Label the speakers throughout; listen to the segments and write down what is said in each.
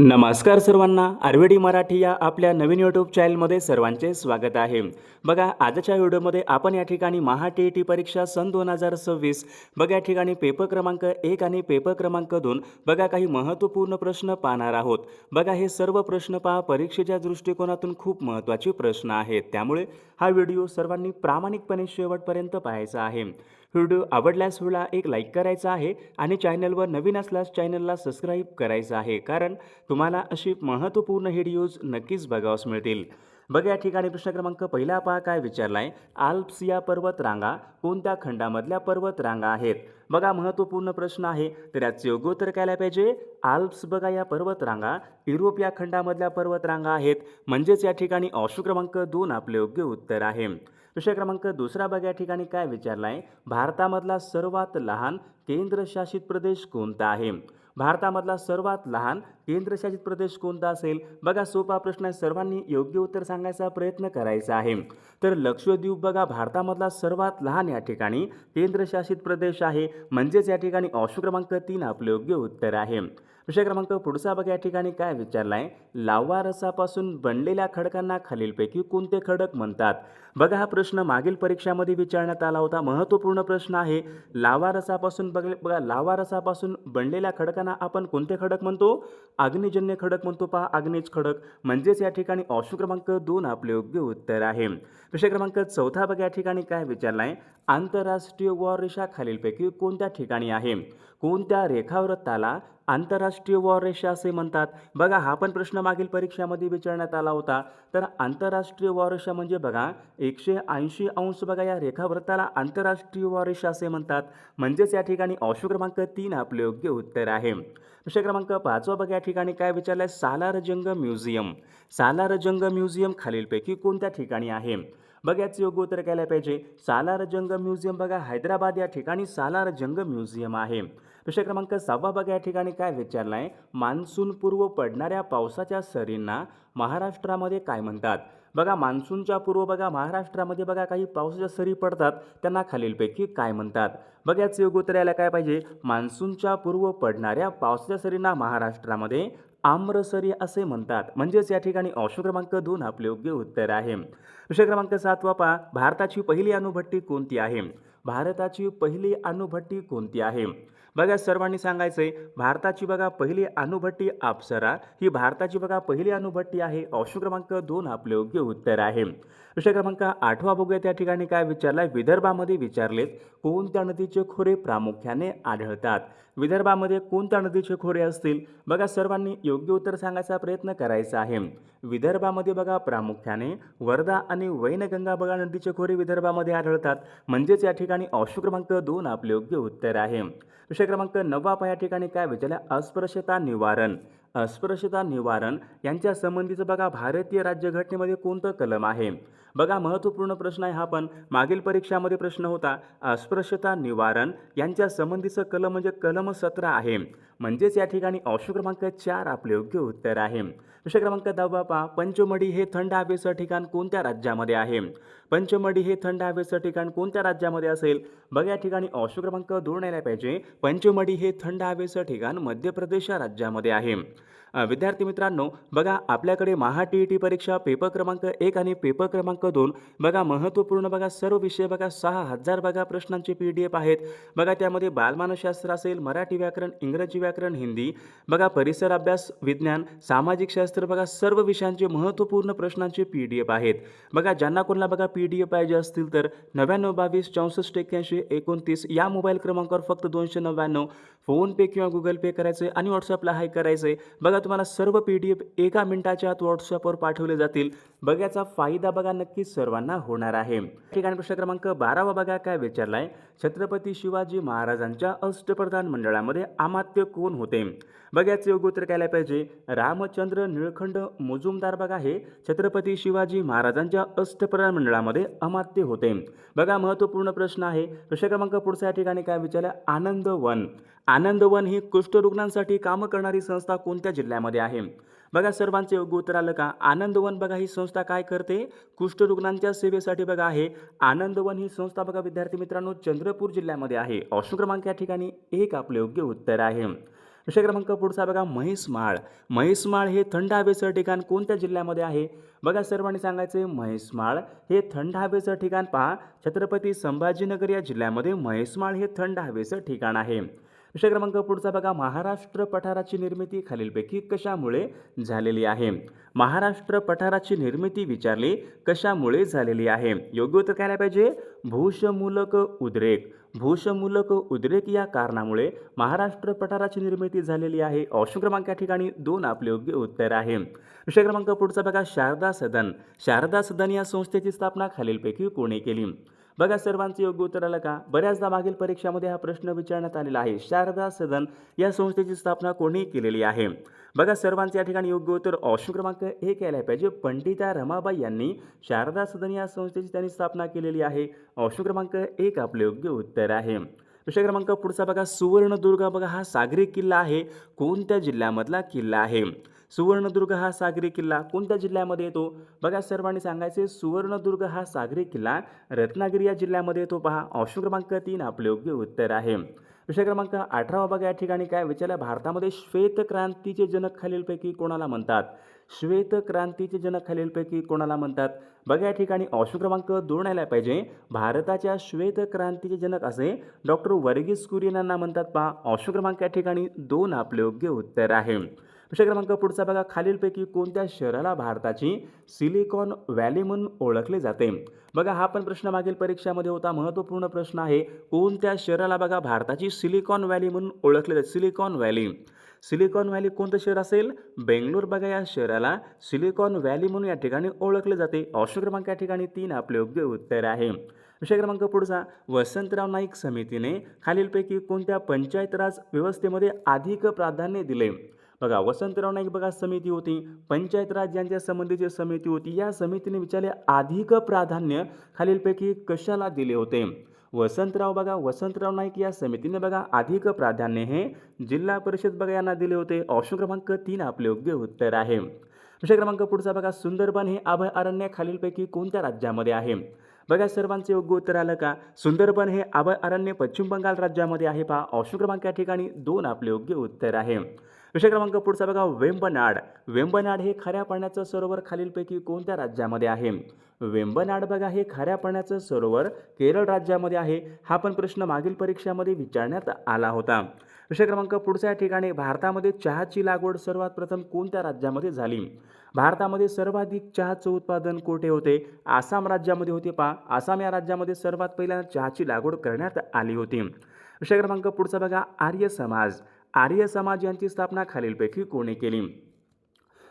Speaker 1: नमस्कार सर्वांना, आरवेडी मराठी या आपल्या नवीन यूट्यूब चॅनलमध्ये सर्वांचे स्वागत आहे. बघा, आजच्या व्हिडिओमध्ये आपण या ठिकाणी महा टी परीक्षा सन 2026 बघा या ठिकाणी पेपर क्रमांक 1 आणि पेपर क्रमांक 2 बघा काही महत्त्वपूर्ण प्रश्न पाहणार आहोत. बघा, हे सर्व प्रश्न पहा परीक्षेच्या दृष्टिकोनातून खूप महत्त्वाचे प्रश्न आहेत. त्यामुळे हा व्हिडिओ सर्वांनी प्रामाणिकपणे शेवटपर्यंत पाहायचा आहे. व्हिडिओ आवडल्यास व्हिडिओला एक लाईक करायचा आहे आणि चॅनलवर नवीन असल्यास चॅनलला सबस्क्राईब करायचं आहे, कारण तुम्हाला अशी महत्त्वपूर्ण व्हिडिओज नक्कीच बघावयास मिळतील. बघा, या ठिकाणी प्रश्न क्रमांक पहिला पहा काय विचारला आहे. आल्प्स या पर्वतरांगा कोणत्या खंडामधल्या पर्वतरांगा आहेत? बघा, महत्त्वपूर्ण प्रश्न आहे. तर याचे योग्य उत्तर काय पाहिजे? आल्प्स बघा या पर्वतरांगा युरोप या खंडामधल्या पर्वतरांगा आहेत. म्हणजेच या ठिकाणी ऑप्शन क्रमांक 2 आपले योग्य उत्तर आहे. प्रश्न क्रमांक दुसरा बघा, या ठिकाणी काय विचारला आहे. भारतामधला सर्वात लहान केंद्रशासित प्रदेश कोणता आहे? भारतामधला सर्वात लहान केंद्रशासित प्रदेश कोणता असेल? बघा, सोपा प्रश्न आहे. सर्वांनी योग्य उत्तर सांगायचा प्रयत्न करायचा आहे. तर लक्षद्वीप बघा भारतामधला सर्वात लहान या ठिकाणी केंद्रशासित प्रदेश आहे. म्हणजेच या ठिकाणी ऑप्शन क्रमांक 3 आपले योग्य उत्तर आहे. प्रश्न क्रमांक पुढचा बघा, या ठिकाणी काय विचारला आहे. लावा रसापासून बनलेल्या खडकांना खालीलपैकी कोणते खडक म्हणतात? बघा, हा प्रश्न मागील परीक्षामध्ये विचारण्यात आला होता. महत्त्वपूर्ण प्रश्न आहे. लावा रसापासून बघा लावा रसापासून बनलेल्या खडकांना आपण कोणते खडक म्हणतो? अग्निजन्य खडक म्हणतो. पहा, अग्निज खडक. म्हणजेच या ठिकाणी ऑप्शन क्रमांक 2 आपले योग्य उत्तर आहे. प्रश्न क्रमांक चौथा बघा, या ठिकाणी काय विचारला आहे. आंतरराष्ट्रीय वॉर रेषा खालीलपैकी कोणत्या ठिकाणी आहे? कोणत्या रेखावृत्ताला आंतरराष्ट्रीय वॉर रेषा असे म्हणतात? बघा, हा पण प्रश्न मागील परीक्षामध्ये विचारण्यात आला होता. तर आंतरराष्ट्रीय वॉर रेषा म्हणजे बघा 180 अंश बघा या रेखावृत्ताला आंतरराष्ट्रीय वॉर रेषा असे म्हणतात. म्हणजेच या ठिकाणी ऑप्शन क्रमांक 3 आपले योग्य उत्तर आहे. प्रश्न क्रमांक 5 बघा, या ठिकाणी काय विचारलं आहे. सालार जंग म्युझियम. सालार जंग म्युझियम खालीलपैकी कोणत्या ठिकाणी आहे? बघा, याचे योग्य उत्तर काय पाहिजे. सालार जंग म्युझियम बघा हैदराबाद या ठिकाणी सालार जंग म्युझियम आहे. प्रश्न क्रमांक 6 बघा, या ठिकाणी काय विचारलं आहे. मान्सून पूर्व पडणाऱ्या पावसाच्या सरींना महाराष्ट्रामध्ये काय म्हणतात? बघा, मान्सूनच्या पूर्व बघा महाराष्ट्रामध्ये बघा काही पावसाच्या सरी पडतात, त्यांना खालीलपैकी काय म्हणतात? बघा, याचे योग्य उत्तर यायला काय पाहिजे. मान्सूनच्या पूर्व पडणाऱ्या पावसाच्या सरींना महाराष्ट्रामध्ये आम्रसरी असे म्हणतात. म्हणजेच या ठिकाणी ऑप्शन क्रमांक 2 आपले योग्य उत्तर आहे. प्रश्न क्रमांक 7 पहा. भारताची पहिली अणुभट्टी कोणती आहे? भारताची पहिली अणुभट्टी कोणती आहे? बघा, सर्वांनी सांगायचंय. भारताची बघा पहिली अणुभट्टी अप्सरा ही भारताची बघा पहिली अणुभट्टी आहे. ऑप्शन क्रमांक 2 आपले योग्य उत्तर आहे. प्रश्न क्रमांक 8 बघूया, त्या ठिकाणी काय विचारलाय. विदर्भामध्ये विचारलेत कोणत्या नदीचे खोरे प्रामुख्याने आढळतात? विदर्भामध्ये कोणत्या नदीचे खोरे असतील? बघा, सर्वांनी योग्य उत्तर सांगायचा प्रयत्न करायचा आहे. विदर्भामध्ये बघा प्रामुख्याने वर्धा आणि वैनगंगा बघा नदीचे खोरे विदर्भामध्ये आढळतात. म्हणजेच या ठिकाणी ऑप्शन क्रमांक 2 आपले योग्य उत्तर आहे. प्रश्न क्रमांक 9 या ठिकाणी काय विचारलं. अस्पृश्यता निवारण. अस्पृश्यता निवारण यांच्या संबंधीचं बघा भारतीय राज्यघटनेमध्ये कोणतं कलम आहे? बघा, महत्त्वपूर्ण प्रश्न आहे. हा पण मागील परीक्षामध्ये प्रश्न होता. अस्पृश्यता निवारण यांच्या संबंधीचं कलम म्हणजे कलम 17 आहे. म्हणजेच या ठिकाणी ऑप्शन क्रमांक 4 आपले योग्य उत्तर आहे. प्रश्न क्रमांक 10 पहा. पंचमढी हे थंड हवेचं ठिकाण कोणत्या राज्यामध्ये आहे? पंचमढी हे थंड हवेचं ठिकाण कोणत्या राज्यामध्ये असेल? बघा, या ठिकाणी ऑप्शन क्रमांक 2 यायला पाहिजे. पंचमढी हे थंड हवेचं ठिकाण मध्य प्रदेश या राज्यामध्ये आहे. विद्यार्थी मित्रांनो, बघा आपल्याकडे महा टी परीक्षा पेपर क्रमांक 1 आणि पेपर क्रमांक 2 बघा महत्त्वपूर्ण बघा सर्व विषय बघा 6000 बघा प्रश्नांचे PDF आहेत. बघा, त्यामध्ये बालमानसशास्त्र असेल, मराठी व्याकरण, इंग्रजी व्याकरण, हिंदी बघा, परिसर अभ्यास, विज्ञान, सामाजिक शास्त्र बघा सर्व विषयांचे महत्त्वपूर्ण प्रश्नांचे PDF आहेत. बघा, ज्यांना कोणाला बघा PDF पाहिजे असतील तर 99 22 64 81 29 या मोबाईल क्रमांकावर फक्त 299 फोनपे किंवा गुगल पे करायचे आणि व्हॉट्सअपला हाय करायचे. बघा, तुम्हाला सर्व PDF 1 मिनिटाच्या आत व्हॉट्सअपवर पाठवले जातील. बघा, याचा फायदा बघा नक्कीच सर्वांना होणार आहे. ठिकाणी प्रश्न क्रमांक 12 बघा काय विचारलाय. छत्रपती शिवाजी महाराजांच्या अष्टप्रधान मंडळामध्ये अमात्य कोण होते? बघा, याचे योग्य उत्तर काय पाहिजे. रामचंद्र निळखंड मुजुमदार बघा हे छत्रपती शिवाजी महाराजांच्या अष्टप्रधान मंडळामध्ये अमात्य होते. बघा, महत्त्वपूर्ण प्रश्न आहे. प्रश्न क्रमांक पुढच्या या ठिकाणी काय विचारलं. आनंदवन. आनंदवन ही कुष्ठरुग्णांसाठी काम करणारी संस्था कोणत्या जिल्ह्यामध्ये आहे? बघा, सर्वांचे योग्य उत्तर आलं का. आनंदवन बघा ही संस्था काय करते. कुष्ठरुग्णांच्या सेवेसाठी बघा आहे. आनंदवन ही संस्था बघा विद्यार्थी मित्रांनो चंद्रपूर जिल्ह्यामध्ये आहे. ऑप्शन क्रमांक या ठिकाणी 1 आपले योग्य उत्तर आहे. विषय क्रमांक पुढचा बघा म्हैसमाळ. म्हैसमाळ हे थंड हवेचं ठिकाण कोणत्या जिल्ह्यामध्ये आहे? बघा सर्वांनी सांगायचे म्हैसमाळ हे थंड हवेचं ठिकाण पहा छत्रपती संभाजीनगर या जिल्ह्यामध्ये म्हैसमाळ हे थंड हवेचं ठिकाण आहे. विषय क्रमांक पुढचा बघा महाराष्ट्र पठाराची निर्मिती खालीलपैकी कशामुळे झालेली आहे? महाराष्ट्र पठाराची निर्मिती विचारली कशामुळे झालेली आहे? योग्य उत्तर काय पाहिजे? भूशमूलक उद्रेक. भूशमूलक उद्रेक या कारणामुळे महाराष्ट्र पठाराची निर्मिती झालेली आहे. ऑप्शन क्रमांक या ठिकाणी 2 आपले योग्य उत्तर आहे. विषय क्रमांक पुढचा बघा शारदा सदन. शारदा सदन या संस्थेची स्थापना खालीलपैकी कोणी केली? बघा सर्वांचं योग्य उत्तर आलं का? बऱ्याचदा मागील परीक्षामध्ये हा प्रश्न विचारण्यात आलेला आहे. शारदा सदन या संस्थेची स्थापना कोणी केलेली आहे? बघा सर्वांचं या ठिकाणी योग्य उत्तर ऑप्शन क्रमांक 1 यायला पाहिजे. पंडिता रमाबाई यांनी शारदा सदन या संस्थेची त्यांनी स्थापना केलेली आहे. ऑप्शन क्रमांक 1 आपले योग्य उत्तर आहे. विषय क्रमांक पुढचा बघा सुवर्णदुर्ग. बघा हा सागरी किल्ला आहे. कोणत्या जिल्ह्यामधला किल्ला आहे? सुवर्णदुर्ग हा सागरी किल्ला कोणत्या जिल्ह्यामध्ये येतो? बघा सर्वांनी सांगायचे सुवर्णदुर्ग हा सागरी किल्ला रत्नागिरी या जिल्ह्यामध्ये येतो. पहा ऑप्शन क्रमांक 3 आपले योग्य उत्तर आहे. विषय क्रमांक 18 बघा या ठिकाणी काय विचारलं? भारतामध्ये श्वेत क्रांतीचे जनक खालीलपैकी कोणाला म्हणतात? श्वेत क्रांतीचे जनक खालीलपैकी कोणाला म्हणतात? बघा या ठिकाणी ऑप्शन क्रमांक 2 यायला पाहिजे. भारताच्या श्वेत क्रांतीचे जनक असे डॉक्टर वर्गीस कुरियन यांना म्हणतात. पहा ऑप्शन क्रमांक या ठिकाणी 2 आपले योग्य उत्तर आहे. विषय क्रमांक पुढचा बघा खालीलपैकी कोणत्या शहराला भारताची सिलिकॉन व्हॅली म्हणून ओळखले जाते? बघा हा पण प्रश्न मागील परीक्षामध्ये होता. महत्त्वपूर्ण प्रश्न आहे. कोणत्या शहराला बघा भारताची सिलिकॉन व्हॅली म्हणून ओळखले जाते? Silicon valley. सिलिकॉन व्हॅली कोणतं शहर असेल? बेंगलोर. बघा या शहराला सिलिकॉन व्हॅली म्हणून या ठिकाणी ओळखले जाते. ऑप्शन क्रमांक या ठिकाणी 3 आपले योग्य उत्तर आहे. विषय क्रमांक पुढचा वसंतराव नाईक समितीने खालीलपैकी कोणत्या पंचायत राज व्यवस्थेमध्ये अधिक प्राधान्य दिले? बघा वसंतराव नाईक बघा समिती होती. पंचायत राज यांच्या संबंधीची समिती होती. या समितीने विचारले अधिक प्राधान्य खालीलपैकी कशाला दिले होते? वसंतराव नाईक या समितीने बघा अधिक प्राधान्य हे जिल्हा परिषद बघा यांना दिले होते. ऑप्शन क्रमांक 3 आपले योग्य उत्तर आहे. विषय क्रमांक पुढचा बघा सुंदरबन हे अभयारण्य खालीलपैकी कोणत्या राज्यामध्ये आहे? बघा सर्वांचे योग्य उत्तर आलं का? सुंदरबन हे अभयारण्य पश्चिम बंगाल राज्यामध्ये आहे. पहा ऑप्शन क्रमांक या ठिकाणी 2 आपले योग्य उत्तर आहे. विषय क्रमांक पुढचा बघा वेंबनाड. वेंबनाड हे खाऱ्या पाण्याचं सरोवर खालीलपैकी कोणत्या राज्यामध्ये आहे? वेंबनाड बघा हे खाऱ्या पाण्याचं सरोवर केरळ राज्यामध्ये आहे. हा पण प्रश्न मागील परीक्षामध्ये विचारण्यात आला होता. विषय क्रमांक पुढच्या या ठिकाणी भारतामध्ये चहाची लागवड सर्वात प्रथम कोणत्या राज्यामध्ये झाली? भारतामध्ये सर्वाधिक चहाचं उत्पादन कोठे होते? आसाम राज्यामध्ये होते. पहा आसाम या राज्यामध्ये सर्वात पहिल्यांदा चहाची लागवड करण्यात आली होती. विषय क्रमांक पुढचा बघा आर्य समाज. आर्य समाज यांची स्थापना खालीलपैकी कोणी केली?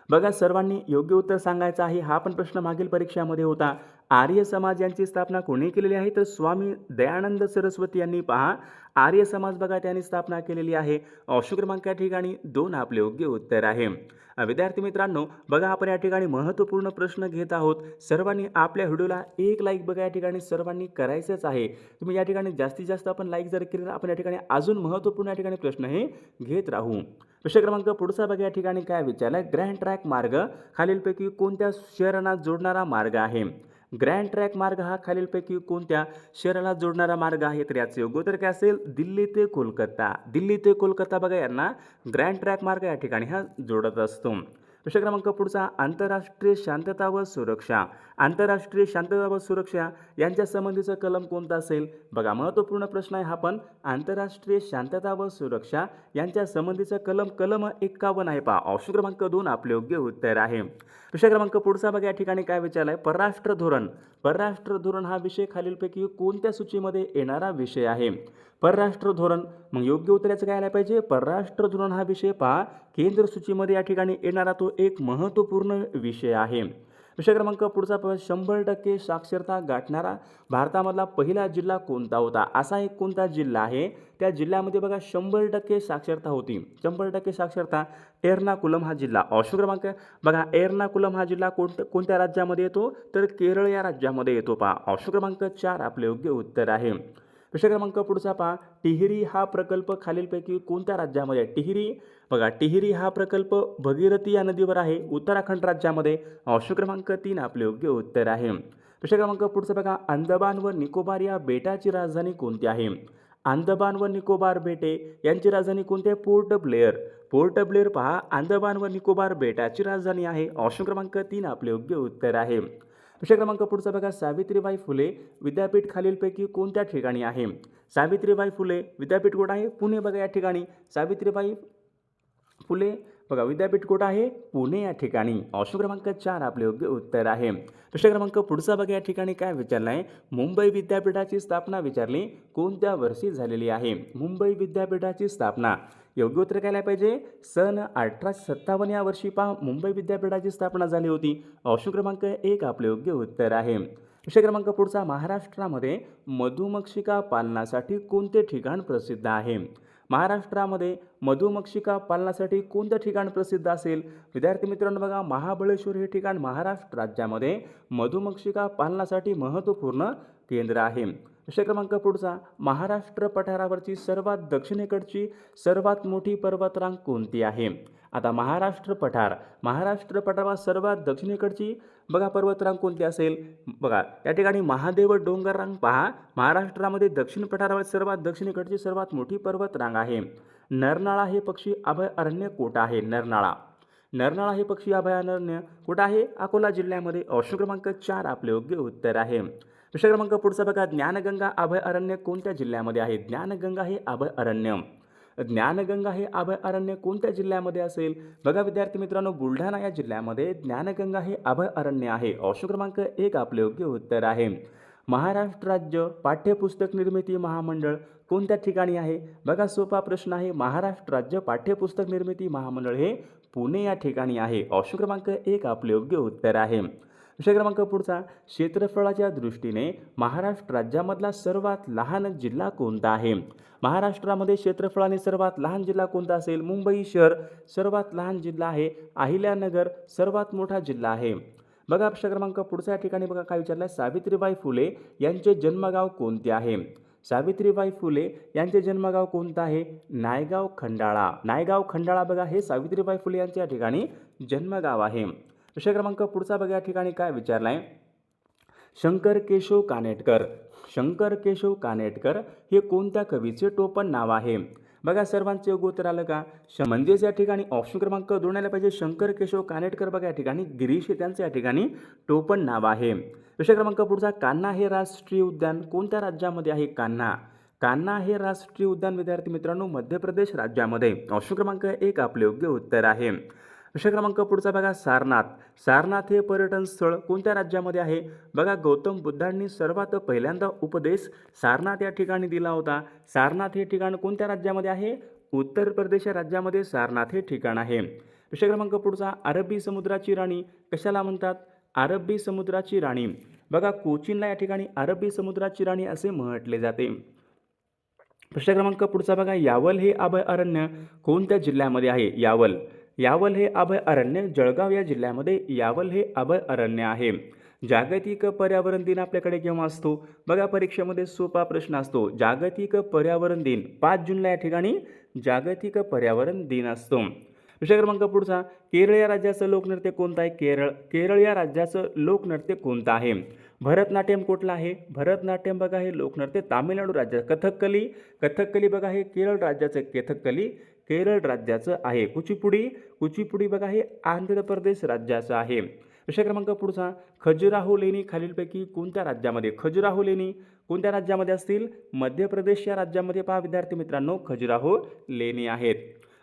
Speaker 1: बघा सर्वांनी योग्य उत्तर सांगायचं आहे. हा पण प्रश्न मागील परीक्षामध्ये होता. आर्य समाज यांची स्थापना कोणी केलेली आहे? तर स्वामी दयानंद सरस्वती यांनी पहा आर्य समाज बघा त्यांनी स्थापना केलेली आहे. ऑप्शन क्रमांक या ठिकाणी 2 आपले योग्य उत्तर आहे. विद्यार्थी मित्रांनो बघा आपण या ठिकाणी महत्त्वपूर्ण प्रश्न घेत आहोत. सर्वांनी आपल्या व्हिडिओला 1 लाईक बघा या ठिकाणी सर्वांनी करायचंच आहे. तुम्ही या ठिकाणी जास्तीत जास्त आपण लाईक जर केले तर आपण या ठिकाणी अजून महत्त्वपूर्ण या ठिकाणी प्रश्न हे घेत राहू. विषय क्रमांक पुढचा बघा या ठिकाणी काय विचारलं? ग्रँड ट्रॅक मार्ग खालीलपैकी कोणत्या शहरांना जोडणारा मार्ग आहे? ग्रँड ट्रॅक मार्ग हा खालीलपैकी कोणत्या शहराला जोडणारा मार्ग आहे? तर याचे योग्य उत्तर काय असेल? दिल्ली ते कोलकाता. दिल्ली ते कोलकाता बघा यांना ग्रँड ट्रॅक मार्ग या ठिकाणी हा जोडत असतो. विषय क्रमांक पुढचा आंतरराष्ट्रीय शांतता व सुरक्षा. आंतरराष्ट्रीय शांतता व सुरक्षा यांच्या संबंधीचं कलम कोणतं असेल? बघा महत्त्वपूर्ण प्रश्न आहे हा पण. आंतरराष्ट्रीय शांतता व सुरक्षा यांच्या संबंधीचं कलम 51 आहे. पहा ऑप्शन क्रमांक 2 आपले योग्य उत्तर आहे. विषय क्रमांक पुढचा बघा या ठिकाणी काय विचारलाय? परराष्ट्र धोरण. परराष्ट्र धोरण हा विषय खालीलपैकी कोणत्या सूचीमध्ये येणारा विषय आहे? परराष्ट्र धोरण. मग योग्य उत्तर याचं काय आलं पाहिजे? परराष्ट्र धोरण हा विषय पहा केंद्र सूचीमध्ये या ठिकाणी येणारा तो एक महत्त्वपूर्ण विषय आहे. विषय क्रमांक पुढचा 100% साक्षरता गाठणारा भारतामधला पहिला जिल्हा कोणता होता? असा एक कोणता जिल्हा आहे त्या जिल्ह्यामध्ये बघा 100% साक्षरता होती? 100% साक्षरता एर्नाकुलम हा जिल्हा. ऑप्शन क्रमांक बघा एर्नाकुलम हा जिल्हा कोणत्या राज्यामध्ये येतो? तर केरळ या राज्यामध्ये येतो. पहा ऑप्शन क्रमांक 4 आपले योग्य उत्तर आहे. विषय क्रमांक पुढचा पहा टिहरी हा प्रकल्प खालीलपैकी कोणत्या राज्यामध्ये आहे? टिहरी बघा टिहरी हा प्रकल्प भगीरथी या नदीवर आहे उत्तराखंड राज्यामध्ये. ऑप्शन क्रमांक 3 आपले योग्य उत्तर आहे. विषय क्रमांक पुढचा बघा अंदमान व निकोबार या बेटाची राजधानी कोणती आहे? अंदमान व निकोबार बेटे यांची राजधानी कोणती आहे? पोर्ट ब्लेअर. पोर्ट ब्लेअर पहा अंदमान व निकोबार बेटाची राजधानी आहे. ऑप्शन क्रमांक 3 आपले योग्य उत्तर आहे. प्रश्न क्रमांक पुढचा बघा, सावित्रीबाई फुले विद्यापीठ खालीलपैकी कोणत्या ठिकाणी आहे? सावित्रीबाई फुले विद्यापीठ कुठं आहे? पुणे. बघा या ठिकाणी सावित्रीबाई फुले बघा विद्यापीठ कुठं आहे? पुणे या ठिकाणी. ऑप्शन क्रमांक 4 आपले योग्य उत्तर आहे. प्रश्न क्रमांक पुढचा बघा, या ठिकाणी काय विचारलं आहे? मुंबई विद्यापीठाची स्थापना विचारली कोणत्या वर्षी झालेली आहे? मुंबई विद्यापीठाची स्थापना योग्य उत्तर काय पाहिजे? सन 1857 या वर्षी पहा मुंबई विद्यापीठाची स्थापना झाली होती. ऑप्शन क्रमांक 1 आपले योग्य उत्तर आहे. प्रश्न क्रमांक पुढचा, महाराष्ट्रामध्ये मधुमक्षिका पालनासाठी कोणते ठिकाण प्रसिद्ध आहे? महाराष्ट्रामध्ये मधुमक्षिका पालनासाठी कोणतं ठिकाण प्रसिद्ध असेल? विद्यार्थी मित्रांनो बघा, महाबळेश्वर हे ठिकाण महाराष्ट्र राज्यामध्ये मधुमक्षिका पालनासाठी महत्त्वपूर्ण केंद्र आहे. प्रश्न क्रमांक पुढचा, महाराष्ट्र पठारावरची सर्वात दक्षिणेकडची सर्वात मोठी पर्वतरांग कोणती आहे? आता महाराष्ट्र पठारावर सर्वात दक्षिणेकडची बघा पर्वतरांग कोणती असेल? बघा या ठिकाणी महादेव डोंगर रांग पहा महाराष्ट्रामध्ये दक्षिण पठारावर सर्वात दक्षिणेकडची सर्वात मोठी पर्वतरांग आहे. नरनाळा हे पक्षी अभयारण्य कुठं आहे? नरनाळा हे पक्षी अभयारण्य कुठं आहे? अकोला जिल्ह्यामध्ये. ऑप्शन क्रमांक 4 आपले योग्य उत्तर आहे. प्रश्न क्रमांक पुढचा बघा, ज्ञानगंगा अभयारण्य कोणत्या जिल्ह्यामध्ये आहे? ज्ञानगंगा हे अभयारण्य कोणत्या जिल्ह्यामध्ये असेल? बघा विद्यार्थी मित्रांनो, बुलढाणा या जिल्ह्यामध्ये ज्ञानगंगा हे अभयारण्य आहे. ऑप्शन क्रमांक 1 आपले योग्य उत्तर आहे. महाराष्ट्र राज्य पाठ्यपुस्तक निर्मिती महामंडळ कोणत्या ठिकाणी आहे? बघा सोपा प्रश्न आहे. महाराष्ट्र राज्य पाठ्यपुस्तक निर्मिती महामंडळ हे पुणे या ठिकाणी आहे. ऑप्शन क्रमांक 1 आपले योग्य उत्तर आहे. प्रश्न क्रमांक पुढचा, क्षेत्रफळाच्या दृष्टीने महाराष्ट्र राज्यामधला सर्वात लहान जिल्हा कोणता आहे? महाराष्ट्रामध्ये क्षेत्रफळाने सर्वात लहान जिल्हा कोणता असेल? मुंबई शहर सर्वात लहान जिल्हा आहे. अहिल्यानगर सर्वात मोठा जिल्हा आहे. बघा प्रश्न क्रमांक पुढच्या ठिकाणी बघा काय विचारलं आहे? सावित्रीबाई फुले यांचे जन्मगाव कोणते आहे? सावित्रीबाई फुले यांचे जन्मगाव कोणतं आहे? नायगाव खंडाळा बघा हे सावित्रीबाई फुले यांच्या ठिकाणी जन्मगाव आहे. प्रश्न क्रमांक पुढचा बघा या ठिकाणी काय विचारला आहे? शंकर केशव कानेटकर हे कोणत्या कवीचे टोपण नाव आहे? बघा सर्वांचे योग्य उत्तर आलं का? म्हणजेच या ठिकाणी ऑप्शन क्रमांक 2 आला पाहिजे. शंकर केशव कानेटकर बघा या ठिकाणी गिरीश हे त्यांचे या ठिकाणी टोपण नाव आहे. प्रश्न क्रमांक पुढचा, कान्हा हे राष्ट्रीय उद्यान कोणत्या राज्यामध्ये आहे? कान्हा हे राष्ट्रीय उद्यान विद्यार्थी मित्रांनो मध्य प्रदेश राज्यामध्ये. ऑप्शन क्रमांक 1 आपले योग्य उत्तर आहे. प्रश्न क्रमांक पुढचा बघा, सारनाथ हे पर्यटन स्थळ कोणत्या राज्यामध्ये आहे? बघा गौतम बुद्धांनी सर्वात पहिल्यांदा उपदेश सारनाथ या ठिकाणी दिला होता. सारनाथ हे ठिकाण कोणत्या राज्यामध्ये आहे? उत्तर प्रदेश राज्यामध्ये सारनाथ हे ठिकाण आहे. प्रश्न क्रमांक पुढचा, अरबी समुद्राची राणी कशाला म्हणतात? अरबी समुद्राची राणी बघा कोचीनला या ठिकाणी अरबी समुद्राची राणी असे म्हटले जाते. प्रश्न क्रमांक पुढचा बघा, यावल हे अभयारण्य कोणत्या जिल्ह्यामध्ये आहे? यावल हे अभयारण्य जळगाव या जिल्ह्यामध्ये यावल हे अभयारण्य आहे. जागतिक पर्यावरण दिन आपल्याकडे केव्हा असतो? बघा परीक्षेमध्ये सोपा प्रश्न असतो. जागतिक पर्यावरण दिन 5 जूनला या ठिकाणी जागतिक पर्यावरण दिन असतो. प्रश्न क्रमांक पुढचा, केरळ या राज्याचं लोकनृत्य कोणतं आहे? केरळ या राज्याचं लोकनृत्य कोणतं आहे? भरतनाट्यम कुठलं आहे? भरतनाट्यम बघा हे लोकनृत्य तामिळनाडू राज्यात. कथकली बघा हे केरळ राज्याचं आहे. कुचिपुडी बघा हे आंध्र प्रदेश राज्याचं आहे. प्रश्न क्रमांक पुढचा, खजुराहो लेणी खालीलपैकी कोणत्या राज्यामध्ये? खजुराहो लेणी कोणत्या राज्यामध्ये असतील? मध्य प्रदेश या राज्यामध्ये पहा विद्यार्थी मित्रांनो खजुराहो लेणी आहेत.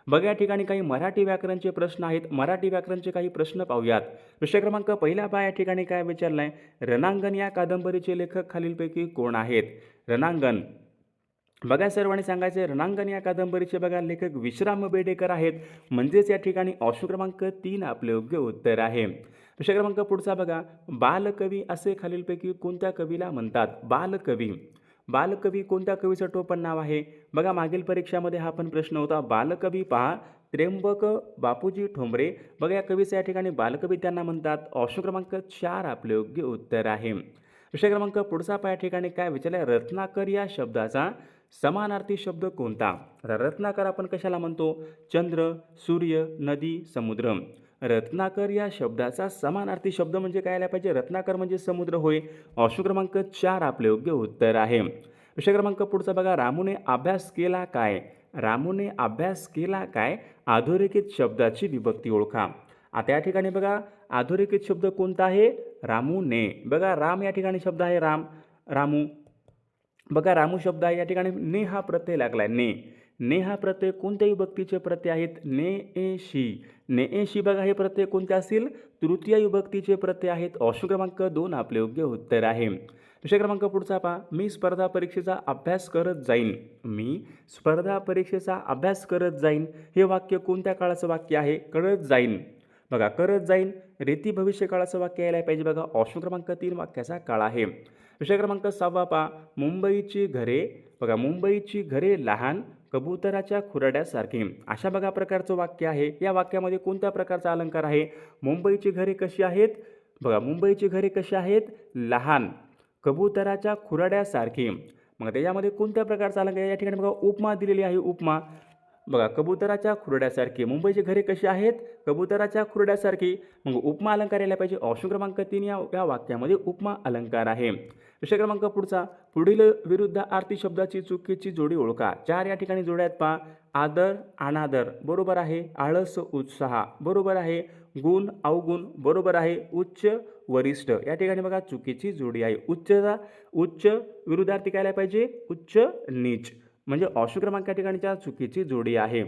Speaker 1: बघा या ठिकाणी काही मराठी व्याकरणचे प्रश्न आहेत. मराठी व्याकरणचे काही प्रश्न पाहूयात. प्रश्न क्रमांक पहिला पहा या ठिकाणी काय विचारलं आहे? रणांगण या कादंबरीचे लेखक खालीलपैकी कोण आहेत? रणांगण बघा सर्वांनी सांगायचे रणांगण या कादंबरीचे बघा लेखक विश्राम बेडेकर आहेत. म्हणजेच या ठिकाणी ऑप्शन क्रमांक 3 आपले योग्य उत्तर आहे. प्रश्न क्रमांक पुढचा बघा, बालकवी असे खालीलपैकी कोणत्या कवीला म्हणतात? बालकवी कोणत्या कवीचं टोपण नाव आहे? बघा मागील परीक्षामध्ये हा पण प्रश्न होता. बालकवी पहा त्र्यंबक बापूजी ठोंबरे बघा या कवीचं या ठिकाणी बालकवी त्यांना म्हणतात. ऑप्शन क्रमांक 4 आपले योग्य उत्तर आहे. प्रश्न क्रमांक पुढचा पहा या ठिकाणी काय विचारलं? रत्नाकर या शब्दाचा समानार्थी शब्द कोणता? रत्नाकर आपण कशाला म्हणतो? चंद्र, सूर्य, नदी, समुद्र. रत्नाकर या शब्दाचा समानार्थी शब्द म्हणजे काय आला पाहिजे? रत्नाकर म्हणजे समुद्र होय. ऑप्शन क्रमांक 4 आपले योग्य उत्तर आहे. विषय क्रमांक पुढचा बघा, रामूने अभ्यास केला काय? रामूने अभ्यास केला काय? अधोरेखित शब्दाची विभक्ती ओळखा. आता या ठिकाणी बघा, अधोरेखित शब्द कोणता आहे? रामूने. बघा, राम या ठिकाणी शब्द आहे, राम, रामू. बघा, रामू शब्द आहे, या ठिकाणी ने हा प्रत्यय लागलाय, ने. ने हा प्रत्यय कोणत्या विभक्तीचे प्रत्यय आहेत? ने ए शी. ने ए शी बघा, हे प्रत्यय कोणते असतील? तृतीय विभक्तीचे प्रत्यय आहेत. ऑप्शन क्रमांक 2 आपले योग्य उत्तर आहे. विषय क्रमांक पुढचा पहा, मी स्पर्धा परीक्षेचा अभ्यास करत जाईन. मी स्पर्धा परीक्षेचा अभ्यास करत जाईन. हे वाक्य कोणत्या काळाचं वाक्य आहे? करत जाईन. बघा, करत जाईन रेती भविष्य काळाचं वाक्य यायला पाहिजे. बघा, ऑप्शन क्रमांक 3 वाक्याचा काळ आहे. विषय क्रमांक 6 पहा, मुंबईची घरे. बघा, मुंबईची घरे लहान कबुतराच्या खुराड्यासारखी. अशा बघा प्रकारचं वाक्य आहे. या वाक्यामध्ये कोणत्या प्रकारचा अलंकार आहे? मुंबईची घरे कशी आहेत? बघा, मुंबईची घरे कशी आहेत? लहान कबुतराच्या खुराड्यासारखी. मग त्याच्यामध्ये कोणत्या प्रकारचा अलंकार? या ठिकाणी बघा, उपमा दिलेली आहे, उपमा. बघा, कबुतराच्या खुरड्यासारखी. मुंबईची घरे कशी आहेत? कबुतराच्या खुरड्यासारखी. मग उपमा अलंकार यायला पाहिजे. ऑप्शन क्रमांक 3 या वाक्यामध्ये उपमा अलंकार आहे. विषय क्रमांक पुढचा, पुढील विरुद्ध आरती शब्दाची चुकीची जोडी ओळखा. 4 या ठिकाणी जोड्यात पहा. आदर, अनादर बरोबर आहे. आळस, उत्साह बरोबर आहे. गुण, अवगुण बरोबर आहे. उच्च, वरिष्ठ या ठिकाणी बघा चुकीची जोडी आहे. उच्च विरुद्धार्थी काय पाहिजे? उच्च, नीच. म्हणजे ऑप्शन क्रमांक या ठिकाणीच्या चुकीची जोडी आहे.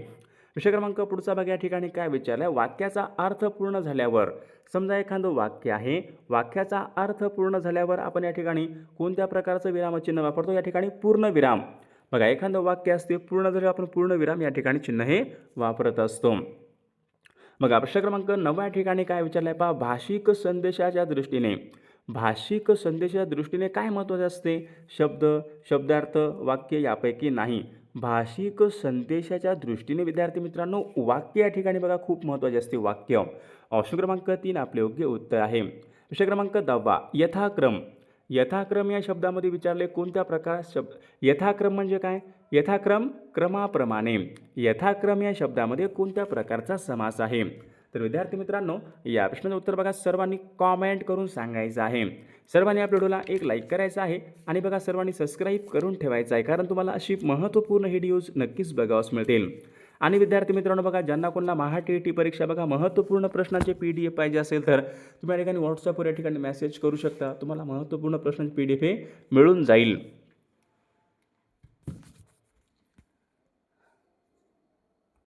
Speaker 1: विषय क्रमांक पुढचा बघा, या ठिकाणी काय विचारलं आहे? वाक्याचा अर्थ पूर्ण झाल्यावर. समजा एखादं वाक्य आहे, वाक्याचा अर्थ पूर्ण झाल्यावर आपण या ठिकाणी कोणत्या प्रकारचं विरामचिन्ह वापरतो? या ठिकाणी पूर्ण विराम. बघा, एखादं वाक्य असते पूर्ण झाल्यावर आपण पूर्ण विराम या ठिकाणी चिन्ह हे वापरत असतो. बघा, प्रश्न क्रमांक 9 या ठिकाणी काय विचारलं आहे पहा, भाषिक संदेशाच्या दृष्टीने. भाषिक संदेशाच्या दृष्टीने काय महत्त्वाचे असते? शब्द, शब्दार्थ, वाक्य यापैकी नाही. भाषिक संदेशाच्या दृष्टीने विद्यार्थी मित्रांनो वाक्य या ठिकाणी बघा खूप महत्त्वाचे असते, वाक्य. ऑप्शन क्रमांक 3 आपले योग्य उत्तर आहे. विषय क्रमांक 10 यथाक्रम. यथाक्रम या शब्दामध्ये विचारले कोणत्या प्रकार शब्द? यथाक्रम म्हणजे काय? यथाक्रम, क्रमाप्रमाणे. यथाक्रम या शब्दामध्ये कोणत्या प्रकारचा समास आहे? तर विद्यार्थी मित्रांनो या प्रश्नाचं उत्तर बघा सर्वांनी कॉमेंट करून सांगायचं आहे. सर्वांनी आपल्या व्हिडिओला एक लाईक करायचं आहे आणि बघा सर्वांनी सबस्क्राईब करून ठेवायचं आहे, कारण तुम्हाला अशी महत्त्वपूर्ण व्हिडिओज नक्कीच बघावयास मिळतील. आणि विद्यार्थी मित्रांनो बघा, ज्यांना कोणाला महा-टी-ई-टी परीक्षा बघा महत्त्वपूर्ण प्रश्नांचे PDF पाहिजे असेल तर तुम्ही या ठिकाणी व्हॉट्सअपवर या ठिकाणी मेसेज करू शकता. तुम्हाला महत्त्वपूर्ण प्रश्नांचे PDF हे मिळून जाईल.